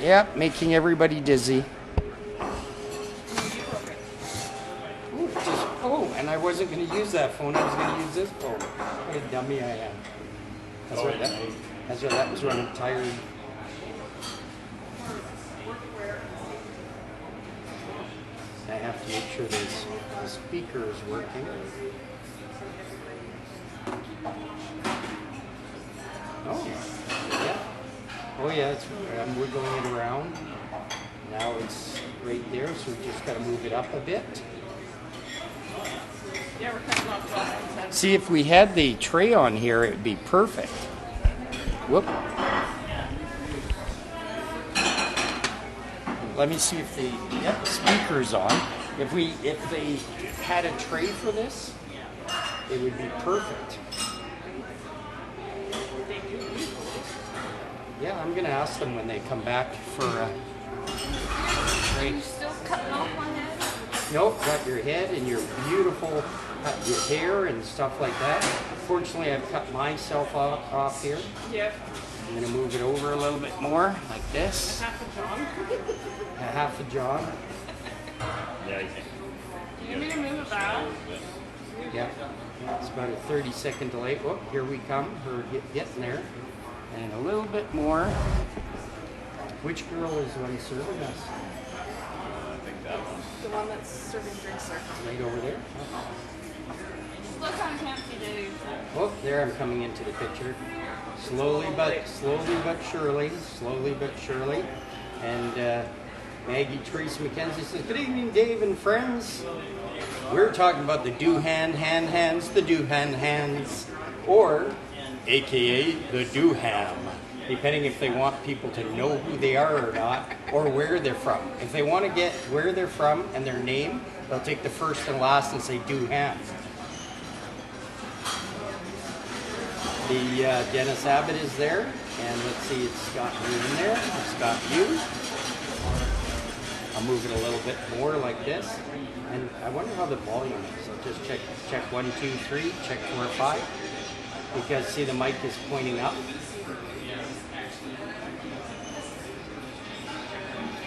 Yep, making everybody dizzy. Oh, and I wasn't going to use that phone. I was going to use this phone. What a dummy I am. That's why that was running tired. I have to make sure the speaker is working. Oh, yeah. Oh, yeah, I'm wiggling it around. Now it's right there, so we just got to move it up a bit. Yeah, we're cutting off. See, if we had the tray on here, it would be perfect. Whoop. Let me see if the speaker's on. If they had a tray for this, it would be perfect. Yeah, I'm gonna ask them when they come back for a tray. Are you still cutting off one head? Nope, got your head and your beautiful your hair and stuff like that. Fortunately, I've cut myself off here. Yep. I'm gonna move it over a little bit more, like this. Half a John. Half a John. You need me to move it back? Yeah. It's about a 30-second delay. Oh, here we come. We're getting there. And a little bit more. Which girl is the one serving us? I think that one. The one that's serving drinks, sir. Right over there. Look on Campy Dave. Oh, there I'm coming into the picture. Slowly but surely. And Maggie Teresa MacKenzie says, "Good evening, Dave and friends. We're talking about the Duhan hands, the Duhan hands, or AKA the Duham, depending if they want people to know who they are or not, or where they're from. If they want to get where they're from and their name, they'll take the first and last and say Duhan. The Dennis Abbott is there, and let's see, it's got you in there. It's got you. I'll move it a little bit more like this, and I wonder how the volume is. I'll just check 1, 2, 3, check 4, 5, because see the mic is pointing up.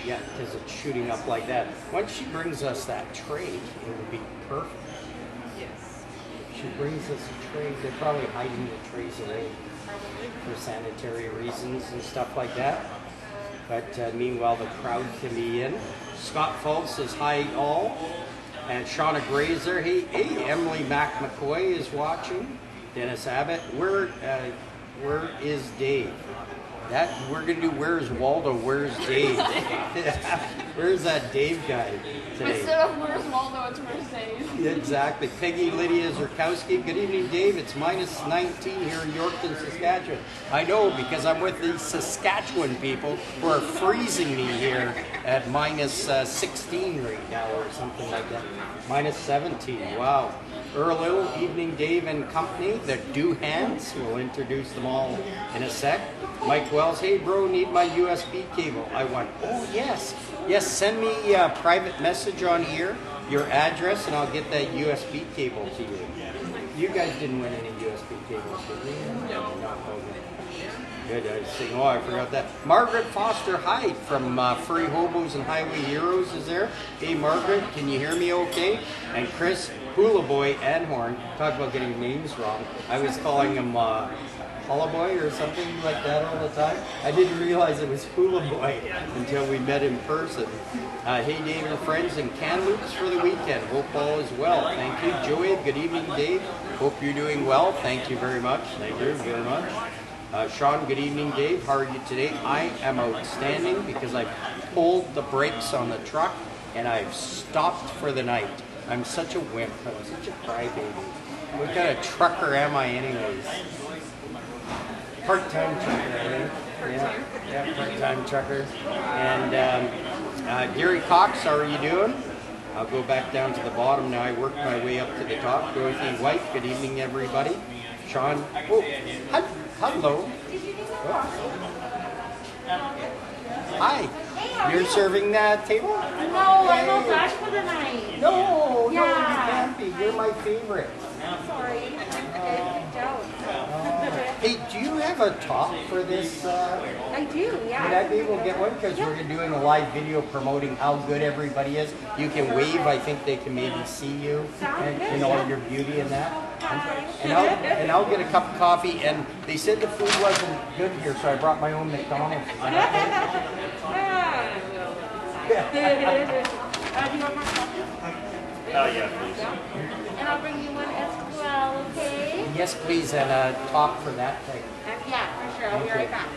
Yeah, because it's shooting up like that. Once she brings us that tray, it would be perfect. Yes. She brings us a tray. They're probably hiding the trays away for sanitary reasons and stuff like that. But meanwhile, the crowd can be in. Scott Fultz says hi all. And Shauna Gray is there. Hey, Emily McCoy is watching. Dennis Abbott. Where is Dave? That we're gonna do. Where's Waldo? Where's Dave? Where's that Dave guy today? Instead of where's Waldo, it's where's Dave. Exactly. Peggy Lydia Zurkowski. Good evening, Dave. It's minus 19 here in Yorkton, Saskatchewan. I know because I'm with the Saskatchewan people who are freezing me here at minus 16 right now or something like that. Minus 17. Wow. Earl Little, evening, Dave and company. The Duhans. We'll introduce them all in a sec. Mike Wells, hey bro, need my USB cable. I went, oh yes. Yes, send me a private message on here, your address, and I'll get that USB cable to you. You guys didn't win any USB cables, did you? No. Okay. Good, I was saying, oh, I forgot that. Margaret Foster Hyde from Furry Hobos and Highway Heroes is there. Hey Margaret, can you hear me okay? And Chris Hula Boy Anhorn, talk about getting names wrong. I was calling him Hula Boy or something like that all the time. I didn't realize it was Hula Boy until we met in person. Hey Dave and friends in Kamloops for the weekend. Hope all is well. Thank you. Joey, good evening Dave. Hope you're doing well. Thank you very much. Thank you very much. Sean, good evening Dave. How are you today? I am outstanding because I pulled the brakes on the truck and I've stopped for the night. I'm such a wimp. I'm such a crybaby. What kind of trucker am I anyways? Part-time trucker, I think. Yeah, part-time trucker. And Gary Cox, how are you doing? I'll go back down to the bottom now. I worked my way up to the top. Dorothy White, good evening, everybody. Sean, oh, hello. Oh. Hi. You're serving that table? No, I'm not back for the night. No, Yeah. no, you can't be. You're my favorite. Sorry. I picked out. Hey, do you have a top for this? I do, yeah. Would I be able to get one? Because we're doing a live video promoting how good everybody is. You can wave. I think they can maybe see you and in all your beauty and that. And I'll get a cup of coffee. And they said the food wasn't good here, so I brought my own McDonald's. Is that Do you want more coffee? Yeah, please. And I'll bring you one as well, okay? okay? Yes, please, and a top for that thing. Yeah, for sure. I'll be right back.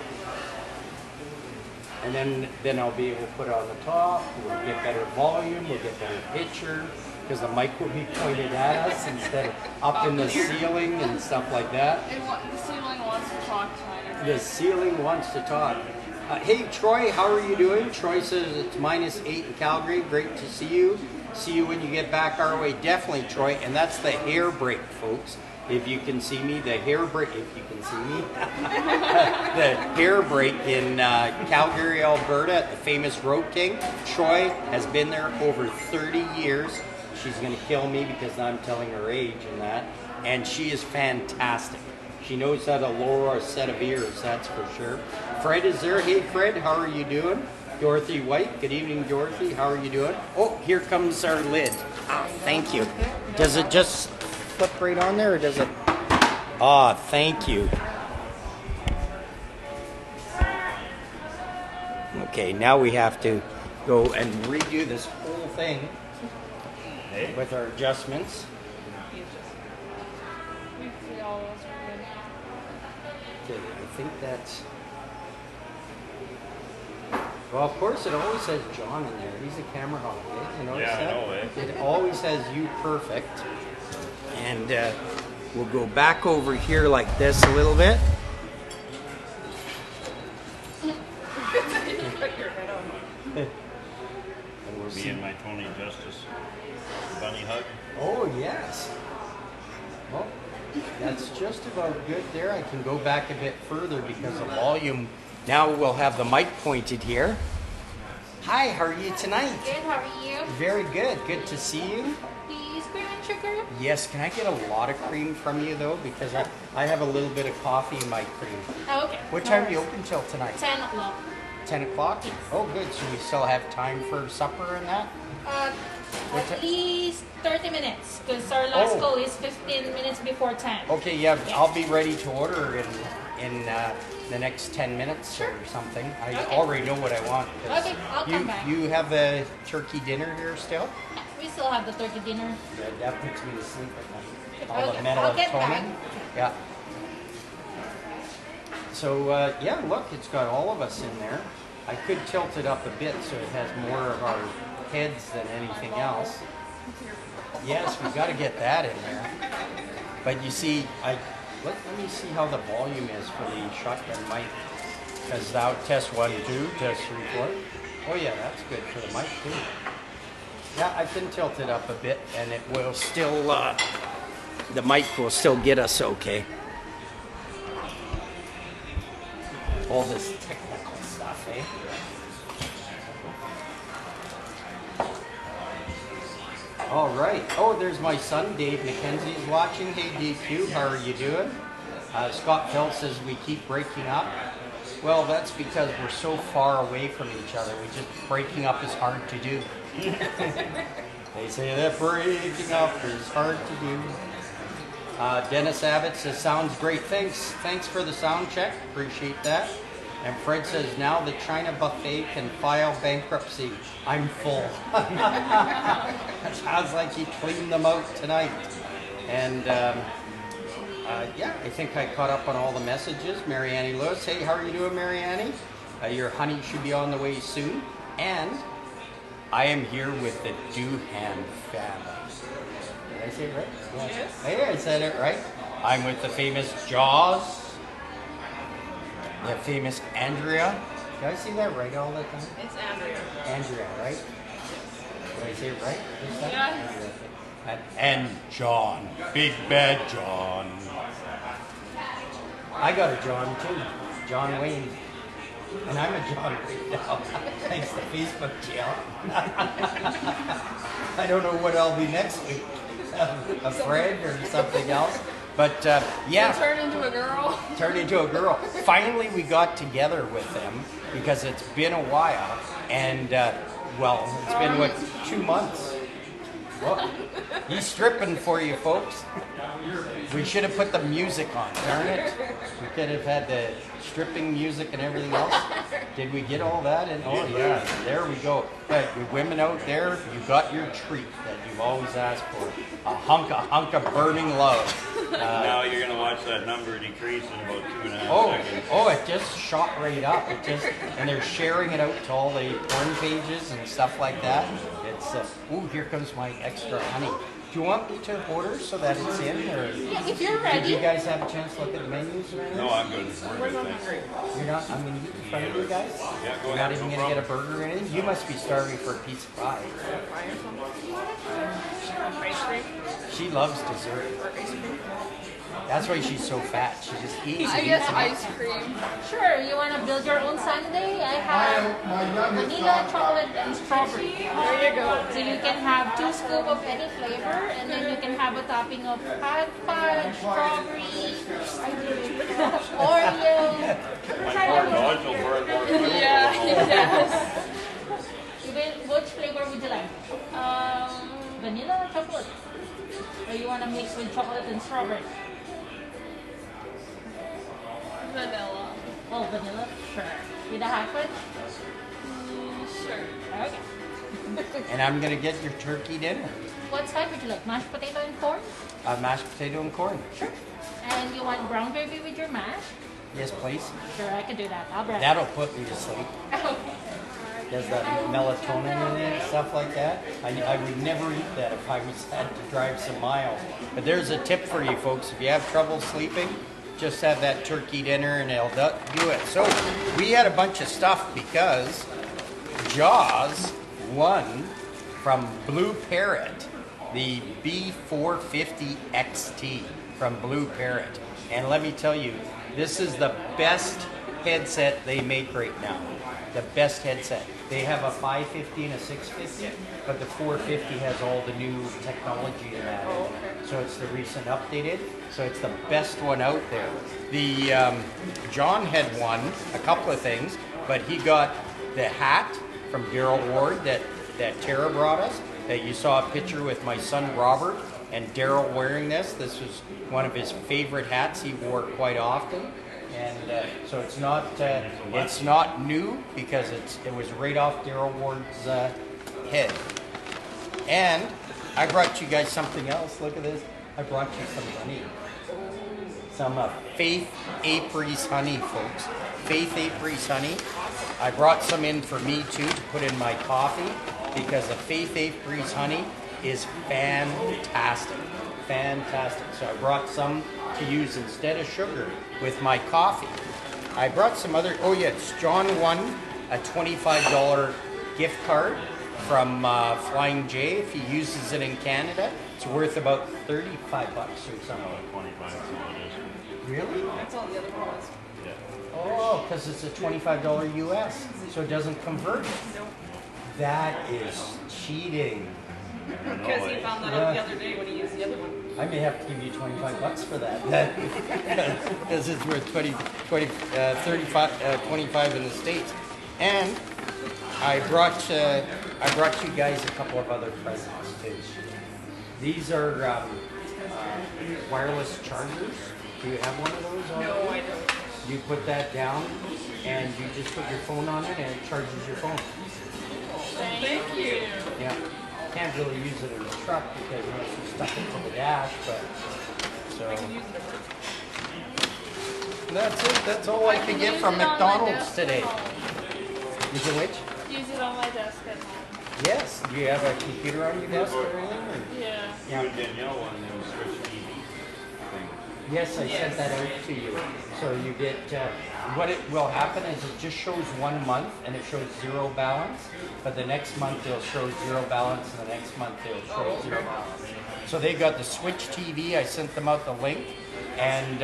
And then I'll be able to put it on the top. We'll get better volume. We'll get better picture because the mic will be pointed at us instead of up in the ceiling and stuff like that. The ceiling wants to talk tonight. The ceiling wants to talk. Hey, Troy, how are you doing? Troy says it's -8 in Calgary. Great to see you. See you when you get back our way. Definitely, Troy. And that's the hair break, folks. If you can see me, the hair break, if you can see me, the hair break in Calgary, Alberta at the famous Road King. Troy has been there over 30 years. She's going to kill me because I'm telling her age and that. And she is fantastic. She knows how to lower a set of ears, that's for sure. Fred is there. Hey, Fred, how are you doing? Dorothy White. Good evening, Dorothy. How are you doing? Oh, here comes our lid. Ah, thank you. Does it just flip right on there, or does it? Ah, thank you. Okay, now we have to go and redo this whole thing with our adjustments. Okay, I think that's... Well, of course, it always says John in there. He's a camera hog, eh? You notice Yeah, I that? know, eh? It always says you perfect. And we'll go back over here like this a little bit. And we'll Me see. and my Tony Justice bunny hug. Oh, yes. Well, that's just about good there. I can go back a bit further because the volume... Now we'll have the mic pointed here. Hi, how are you tonight? Good, how are you? Very good. Good to see you. Please, cream and sugar? Yes, can I get a lot of cream from you though? Because I have a little bit of coffee in my cream. Oh, okay. What time are you open till tonight? 10 o'clock. 10 o'clock? Oh, good. So we still have time for supper and that? At least 30 minutes, because our last call is 15 minutes before 10. Okay, yeah, I'll be ready to order in the next 10 minutes or something. I already know what I want. Okay, I'll come back. You have a turkey dinner here still? We still have the turkey dinner. Yeah, that puts me to sleep at night. All Okay, the I'll get melatonin. Yeah. So, yeah, look, it's got all of us in there. I could tilt it up a bit so it has more of our heads than anything else. Yes, we've got to get that in there. But you see, let me see how the volume is for the shotgun mic. Because now test 1, 2, test 3, 4. Oh yeah, that's good for the mic too. Yeah, I can tilt it up a bit and it will still, the mic will still get us okay. All this technical stuff, eh? All right. Oh, there's my son, Dave MacKenzie, is watching. Hey, DQ, how are you doing? Scott Phelps says we keep breaking up. Well, that's because we're so far away from each other. Breaking up is hard to do. They say that breaking up is hard to do. Dennis Abbott says, sounds great. Thanks for the sound check. Appreciate that. And Fred says, now the China buffet can file bankruptcy. I'm full. Sounds like he cleaned them out tonight. And yeah, I think I caught up on all the messages. Mary Annie Lewis, hey, how are you doing, Mary Annie? Your honey should be on the way soon. And I am here with the Duhan family. Did I say it right? Yes. Hey, I said it right. I'm with the famous Jaws. The famous Andrea. Did I say that right all the time? It's Andrea. Andrea, right? Did I say it right? This time? Yeah. And John. Big bad John. I got a John too. John Wayne. And I'm a John right now. Thanks to Facebook jail. I don't know what I'll be next week. A Fred or something else. But yeah, Turn into a girl. turned into a girl. Finally, we got together with them because it's been a while, and well, it's been what 2 months. Well, he's stripping for you, folks. We should have put the music on, darn it. We could have had the stripping music and everything else. Did we get all that? And oh yeah, there we go. But you women out there, you got your treat that you've always asked for. A hunk of burning love. Now you're gonna watch that number decrease in about 2.5 Oh, seconds. oh, it just shot right up. It just, and they're sharing it out to all the porn pages and stuff like that. It's, ooh, here comes my extra honey. Do you want me to order so that it's in, or Yeah, if you're did you ready. guys have a chance to look at the menus or anything? No, I'm good. We're good, thanks. You're not, I'm gonna eat in front of you guys? Yeah, go You're ahead, not even no gonna get a problem. burger or anything? You must be starving for a piece of pie. Ice cream. She loves dessert. That's why she's so fat. She just eats I and guess eats and ice cream. Sure, you want to build your own sundae? I have vanilla, chocolate, and strawberry. There you go. So you can have 2 scoops of any flavor, and then you can have a topping of hot fudge, strawberry, Oreo. My poor dog will burn more fuel. Yeah, it does. Which flavor would you like? Vanilla or chocolate? Or you want to mix with chocolate and strawberry? Vanilla. Oh, vanilla? Sure. With a hot fudge? Sure. Okay. And I'm gonna get your turkey dinner. What side would you like? Mashed potato and corn? Mashed potato and corn. Sure. And you want brown gravy with your mash? Yes, please. Sure, I can do that. I'll grab That'll put me to sleep. it. There's that melatonin in it and stuff like that. I would never eat that if I was had to drive some miles. But there's a tip for you folks. If you have trouble sleeping, just have that turkey dinner and it'll do it. So we had a bunch of stuff because Jaws won from Blue Parrot the B450 XT from Blue Parrot. And let me tell you, this is the best headset they make right now. The best headset. They have a 550 and a 650, but the 450 has all the new technology in that. So it's the recent updated. So it's the best one out there. The John had won a couple of things, but he got the hat from Daryl Ward that Tara brought us. That you saw a picture with my son Robert and Daryl wearing this. This was one of his favorite hats he wore quite often. And so it's not new because it was right off Daryl Ward's head. And I brought you guys something else. Look at this. I brought you some honey. Some Faith Apries honey, folks. Faith Apries honey. I brought some in for me too to put in my coffee because the Faith Apries honey is fantastic. Fantastic. So I brought some to use instead of sugar with my coffee. I brought some other, oh yes, John won a $25 gift card from Flying J. If he uses it in Canada, it's worth about $35 or something. 25, so it is. Really? That's all the other ones. Yeah. Oh, because it's a $25 US, so it doesn't convert. Nope. That is cheating. Because he found that out the other day when he used the other one. I may have to give you $25 for that. Because it's worth 25 in the States. And I brought you guys a couple of other presents too. These are wireless chargers. Do you have one of those already? No, I don't. You put that down and you just put your phone on it and it charges your phone. Thank you. Yeah. Can't really use it in the truck because unless you stuck it to the dash, but so I can use it at work. that's it. That's all I can get from McDonald's today. You can which? Use it on my desk at home. Yes. Do you have a computer on your desk or anything? Or? Yeah. You and Danielle won the Switch TV thing. Yes, I sent that out to you. So you get, what it will happen is it just shows 1 month and it shows zero balance, but the next month it'll show zero balance and the next month it'll show zero balance. So they got the Switch TV, I sent them out the link, and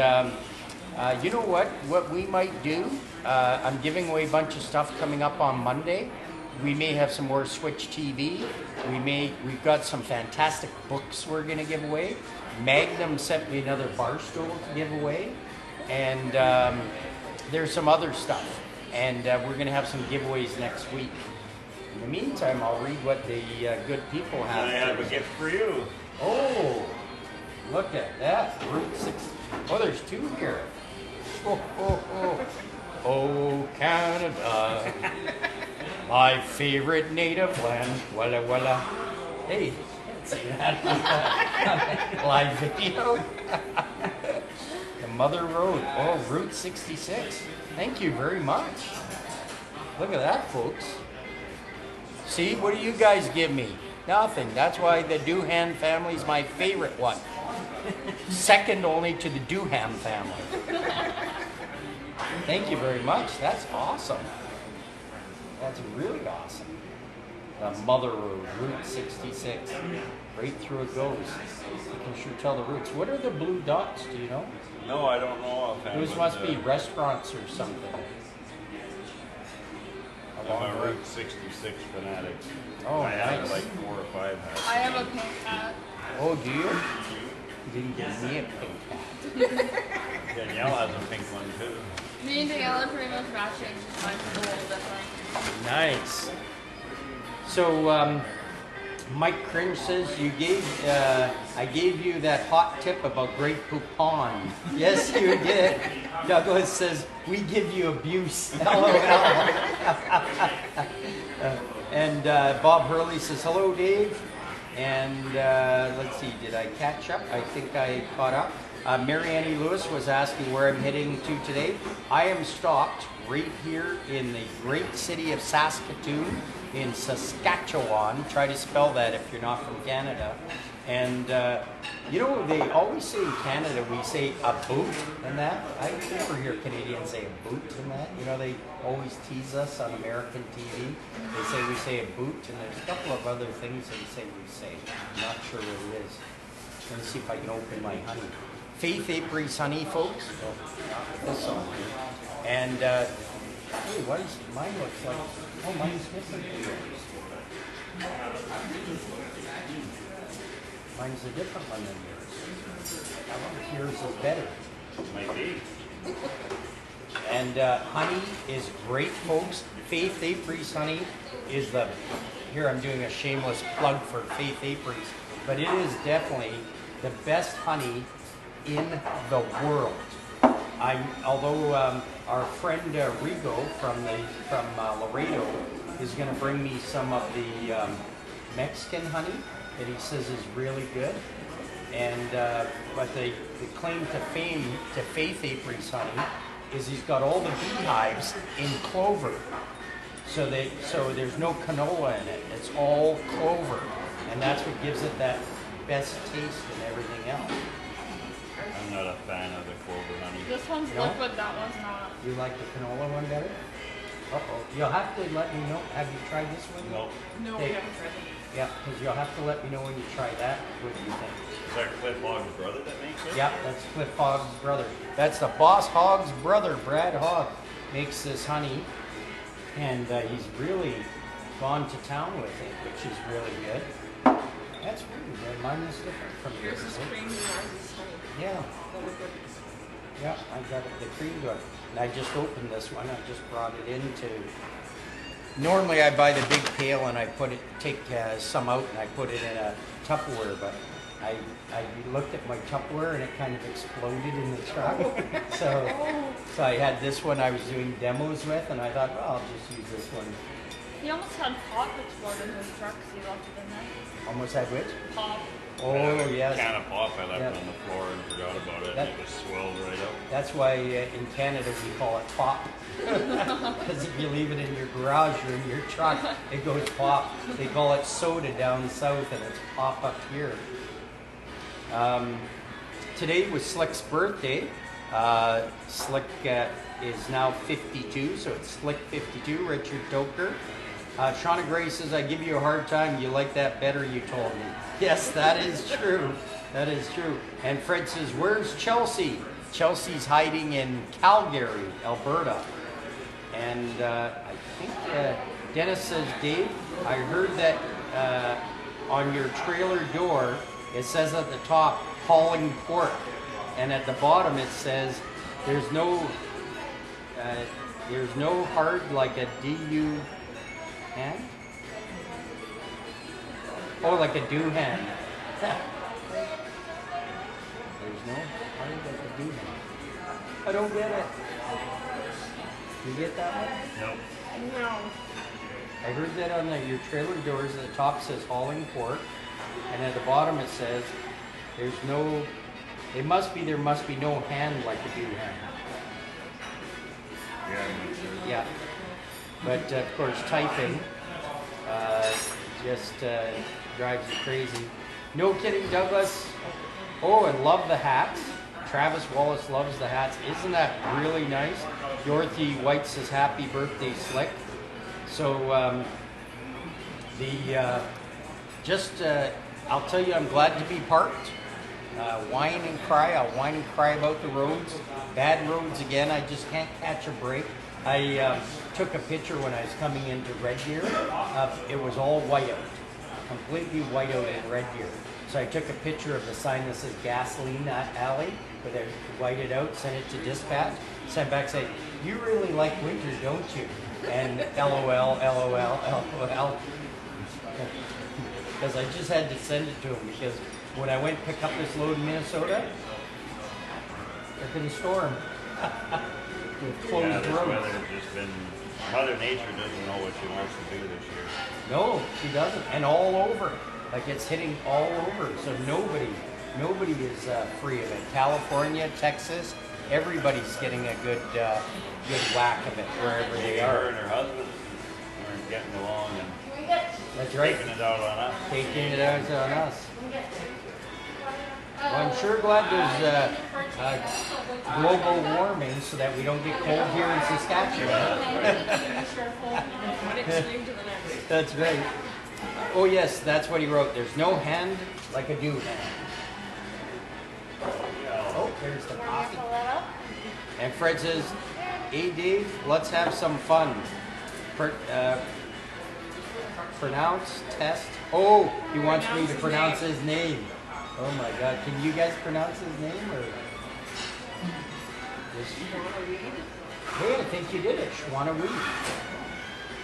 you know what we might do? I'm giving away a bunch of stuff coming up on Monday. We may have some more Switch TV. We've got some fantastic books we're going to give away. Magnum sent me another bar stool to give away, and there's some other stuff. And we're going to have some giveaways next week. In the meantime, I'll read what the good people have. I have a gift for you. Oh, look at that. Route 6. Oh, there's two here. Oh, oh, oh. Oh, Canada, my favorite native land. Walla, walla. Hey, can't say that on live video. The Mother Road. Oh, Route 66. Thank you very much. Look at that, folks. See, what do you guys give me? Nothing. That's why the Duhan family is my favorite one. Second only to the Duhan family. Thank you very much. That's awesome. That's really awesome. The Mother Road, Route 66. Right through it goes. You can sure tell the routes. What are the blue dots? Do you know? No, I don't know offhand. Those must be restaurants or something. I'm a Route 66 fanatic. Oh, I have nice. like 4 or 5 hats. I have a pink hat. Oh, do you? You didn't give me a pink hat. Danielle has a pink one too. Me and Danielle are pretty much matching. Mine's a little different. Nice. So, Mike Cringe says I gave you that hot tip about Great Poupon. Yes, you did. Douglas says we give you abuse. LOL. And Bob Hurley says hello, Dave. And let's see, did I catch up? I think I caught up. Mary Annie Lewis was asking where I'm heading to today. I am stopped right here in the great city of Saskatoon in Saskatchewan. Try to spell that if you're not from Canada. And you know, they always say in Canada, we say a boot and that. I never hear Canadians say a boot and that. You know, they always tease us on American TV. They say we say a boot, and there's a couple of other things they say we say. I'm not sure what it is. Let me see if I can open my honey. Faith Apries honey, folks. Oh, this on here. And, hey, what is, mine looks like, oh, mine's different than yours. Mine's a different one than yours. I wonder if yours is better. Might be. And honey is great, folks. Faith Apries honey is the, here I'm doing a shameless plug for Faith Apries, but it is definitely the best honey in the world. Although our friend Rigo from Laredo is going to bring me some of the Mexican honey that he says is really good. And but the claim to fame to Faith Apries honey is he's got all the beehives in clover, so there's no canola in it. It's all clover, and that's what gives it that best taste and everything else. I'm not a fan of the clover honey. This one's No? liquid, that one's not. You like the canola one better? Uh-oh. You'll have to let me know. Have you tried this one? No. No, Okay. we haven't tried it. Yeah, because you'll have to let me know when you try that. What do you think? Is that Cliff Hogg's brother that makes it? Yeah, that's Cliff Hogg's brother. That's the Boss Hogg's brother, Brad Hogg, makes this honey. And he's really gone to town with it, which is really good. That's really good. Mine is different from yours. Yours is cream and ours is honey. Yeah. The liquid. Yeah, I got the cream good. And I just opened this one. I just brought it into. Normally I buy the big pail and I take some out and I put it in a Tupperware, but I looked at my Tupperware and it kind of exploded in the truck. so I had this one I was doing demos with, and I thought, well, I'll just use this one. He almost had pop explode in his truck because he left it in there. Almost had which? Pop. Oh, yes. Can of pop I left Yeah. on the floor and forgot about it. That- And it just swelled right up. That's why in Canada we call it pop. Because if you leave it in your garage or in your truck, it goes pop. They call it soda down south, and it's pop up here. Today was Slick's birthday. Slick is now 52, so it's Slick 52, Richard Toker. Shauna Gray says, I give you a hard time. You like that better, you told me. Yes, that is true. That is true. And Fred says, where's Chelsea? Chelsea's hiding in Calgary, Alberta. And I think Dennis says, Dave, I heard that on your trailer door, it says at the top, hauling pork, and at the bottom it says there's no hard like a DU hand. Oh, like a Duhan. There's no hard like a Duhan. I don't get it. You get that one? Nope. No. I heard that on your trailer doors. At the top says hauling pork, and at the bottom it says there's no. There must be no hand like a Duhan. Yeah, I'm not sure. Yeah, but of course typing just drives you crazy. No kidding, Douglas. Oh, and love the hats. Travis Wallace loves the hats. Isn't that really nice? Dorothy White says happy birthday, Slick. So I'll tell you, I'm glad to be parked. Whine and cry. I'll whine and cry about the roads. Bad roads again. I just can't catch a break. I took a picture when I was coming into Red Deer. It was all white out. Completely white out in Red Deer. So I took a picture of the sign that says gasoline alley, but I whited out, sent it to dispatch, sent back saying, you really like winter, don't you? And LOL, LOL, LOL. Because I just had to send it to him, because when I went to pick up this load in Minnesota, there been a storm. With closed Yeah, this roads. weather's just been. Mother Nature doesn't know what she wants to do this year. No, she doesn't. And all over. Like it's hitting all over. So nobody is free of it. California, Texas, everybody's getting a good whack of it wherever they Maybe her are. and her husband aren't getting along and That's right. taking it out on us. Taking it out on us. Well, I'm sure glad there's global warming so that we don't get cold here in Saskatchewan. One extreme to the next. That's right. Oh yes, that's what he wrote. There's no hand like a Duhan. Oh, there's the coffee. And Fred says, hey Dave, let's have some fun. Pronounce, test. Oh, he wants me to pronounce his name. Oh my God, can you guys pronounce his name? Or? Hey, I think you did it, Shwana Reed.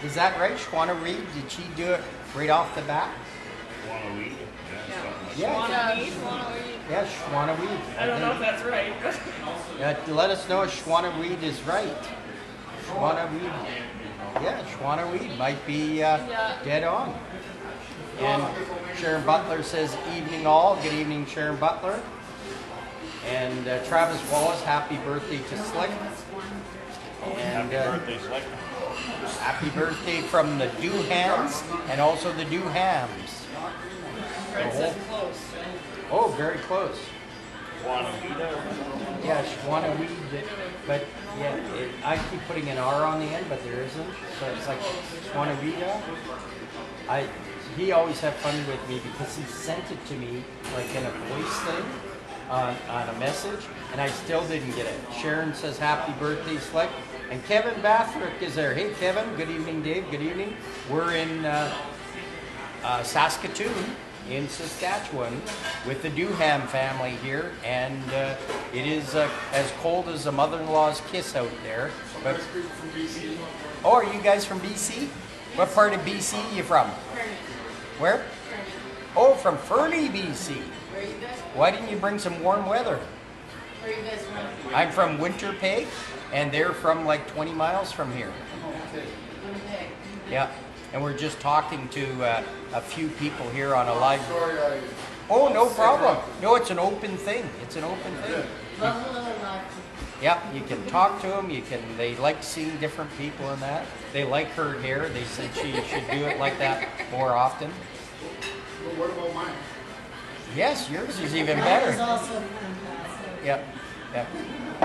Is that right, Shwana Reed? Did she do it right off the bat? Want to weed? Yeah, something like Yeah. Wanna weed? Yeah, Shwana Reed. I don't know if that's right. Let us know if Shwana Reed is right. Shwana Reed. Yeah, Shwana Reed might be dead on. And Sharon Butler says, evening all. Good evening, Sharon Butler. And Travis Wallace, happy birthday to Slick. And Happy birthday, Slick. happy birthday from the Duhans and also the Duhans. Fred said close. Oh, very close. Want to weed? Yeah, Shwana-Weed, but yeah, I keep putting an R on the end, but there isn't. So it's like Shwana-Weeda. He always had fun with me because he sent it to me like in a voice thing on a message, and I still didn't get it. Sharon says happy birthday, Slick. And Kevin Bathrick is there. Hey, Kevin. Good evening, Dave. Good evening. We're in Saskatoon, in Saskatchewan, with the Duhan family here, and it is as cold as a mother-in-law's kiss out there. But oh, are you guys from BC? What part of BC are you from? Where? Oh, from Fernie, BC. Where are you guys? Why didn't you bring some warm weather? Where are you guys from? I'm from Winterpeg, and they're from like 20 miles from here. Winnipeg. Yeah, and we're just talking to a few people here on a live. Sorry, Oh, no problem. No, it's an open thing. It's an open thing. Love little life. Yeah, you can talk to them. They like seeing different people in that. They like her hair. They said she should do it like that more often. well, what about mine? Yes, yours is even That is better. also fantastic. Yep, yep.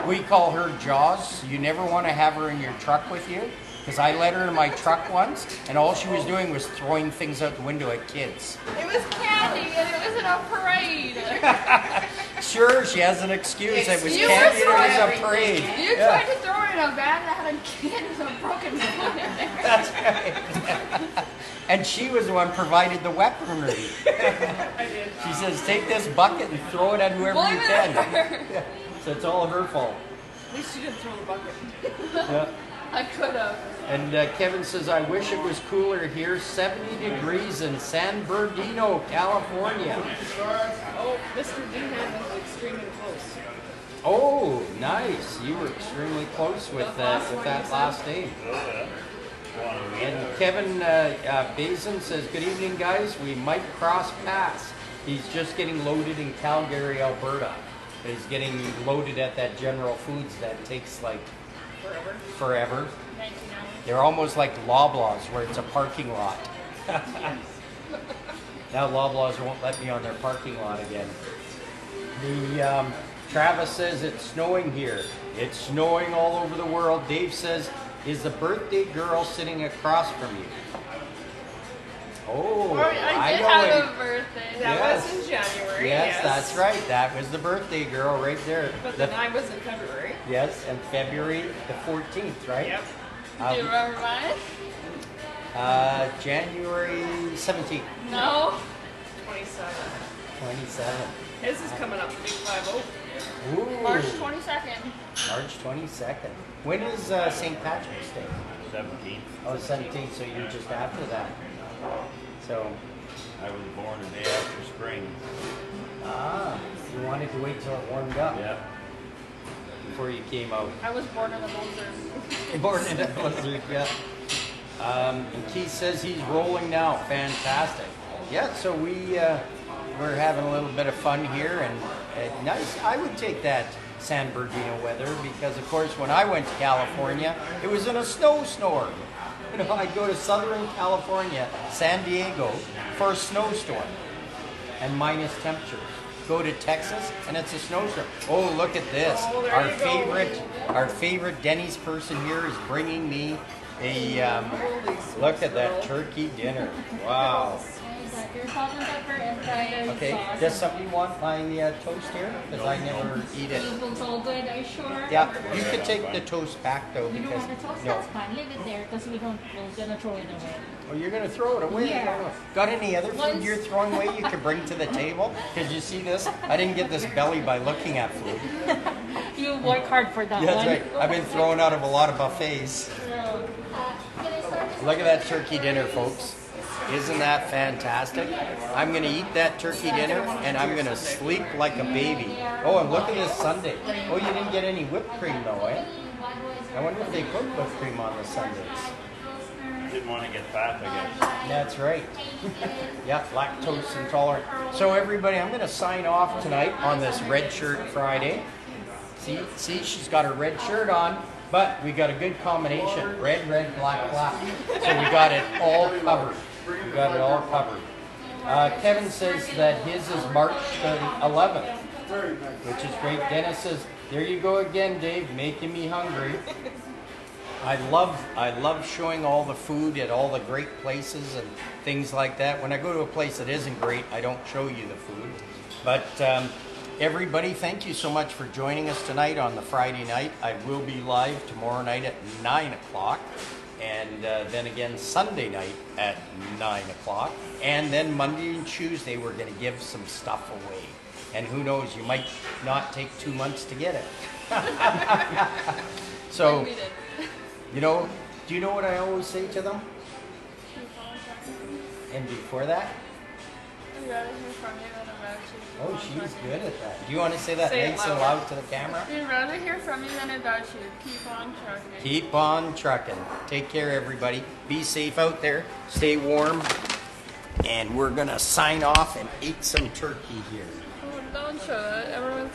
We call her Jaws. You never want to have her in your truck with you, because I let her in my truck once, and all she was doing was throwing things out the window at kids. It was candy and it was in a parade. Sure, she has an excuse. It was You candy. were It was a throwing parade. You Yeah. tried to throw it worried how bad I had a kid with a broken foot in there. That's right. And she was the one provided the weaponry. I did. She says, take this bucket and throw it at whoever you Blame it on can. her. Yeah. So it's all her fault. At least you didn't throw the bucket. Yeah. I could have. And Kevin says, I wish it was cooler here. 70 degrees in San Bernardino, California. Oh, Mr. Duhan was extremely close. Oh, nice. You were extremely close with that last name. And Kevin Bazin says, good evening, guys. We might cross paths. He's just getting loaded in Calgary, Alberta. He's getting loaded at that General Foods that takes like forever. 19 hours. They're almost like Loblaws, where it's a parking lot. Now Loblaws won't let me on their parking lot again. The Travis says it's snowing here. It's snowing all over the world. Dave says, is the birthday girl sitting across from you? Oh, I did know have it. a birthday. That Yes. was in January. Yes, that's right. That was the birthday girl right there. But then I was in February. Yes, and February the 14th, right? Yep. Um, Do you remember mine? January 17th, No. 27. 27. His is coming up, the big 5-0. Ooh, March 22nd. March 22nd. When is St. Patrick's Day? 17th. Oh, 17th, so you're just after that. So, I was born a day after spring. you wanted to wait till it warmed up Yeah. before you came out. I was born in the blizzard. Born in a blizzard, yeah. And Keith says he's rolling now. Fantastic. Yeah, so we're having a little bit of fun here, and nice. I would take that San Bernardino weather because, of course, when I went to California, it was in a snowstorm. You know, I'd go to Southern California, San Diego, for a snowstorm and minus temperatures. Go to Texas and it's a snowstorm. Oh, look at this! Oh, there you go. Our favorite Denny's person here is bringing me a Holy look at that smokes, turkey dinner. Wow. You got your salt and pepper and fried Okay, sauce. does somebody want my toast here? Because I never eat it. It looks all good, are you sure? Yeah, you could take the toast back though You don't because want the toast? no. That's fine. Leave it there because we're gonna throw it away. Oh, you're gonna throw it away. Yeah. Got any other food Once- you're throwing away you could bring to the table? Because you see this? I didn't get this belly by looking at food. You work hard for that Yeah, one. that's right. I've been thrown out of a lot of buffets. Can I start this? Look at that turkey dinner, folks. Isn't that fantastic? I'm going to eat that turkey dinner and I'm going to sleep like a baby. Oh, and look at this sundae. Oh, you didn't get any whipped cream though, eh? I wonder if they put whipped cream on the sundaes. Didn't want to get fat, I guess. That's right. Yeah, lactose intolerant. So everybody, I'm going to sign off tonight on this Red Shirt Friday. See, she's got her red shirt on, but we got a good combination. Red, red, black, black. So we got it all covered. We got it all covered. Kevin says that his is March 11th, which is great. Dennis says, there you go again, Dave, making me hungry. I love showing all the food at all the great places and things like that. When I go to a place that isn't great, I don't show you the food. But everybody, thank you so much for joining us tonight on the Friday night. I will be live tomorrow night at 9 o'clock. And then again Sunday night at 9 o'clock. And then Monday and Tuesday we're going to give some stuff away. And who knows, you might not take 2 months to get it. So, We did. you know, do you know what I always say to them? And before that? I'd rather hear from you than about you. Oh, she's good at that. Do you want to say that Say it nice and louder. loud to the camera? We'd rather hear from you than about you. Keep on trucking. Keep on trucking. Take care, everybody. Be safe out there. Stay warm. And we're going to sign off and eat some turkey here. Oh, don't show it. Everyone's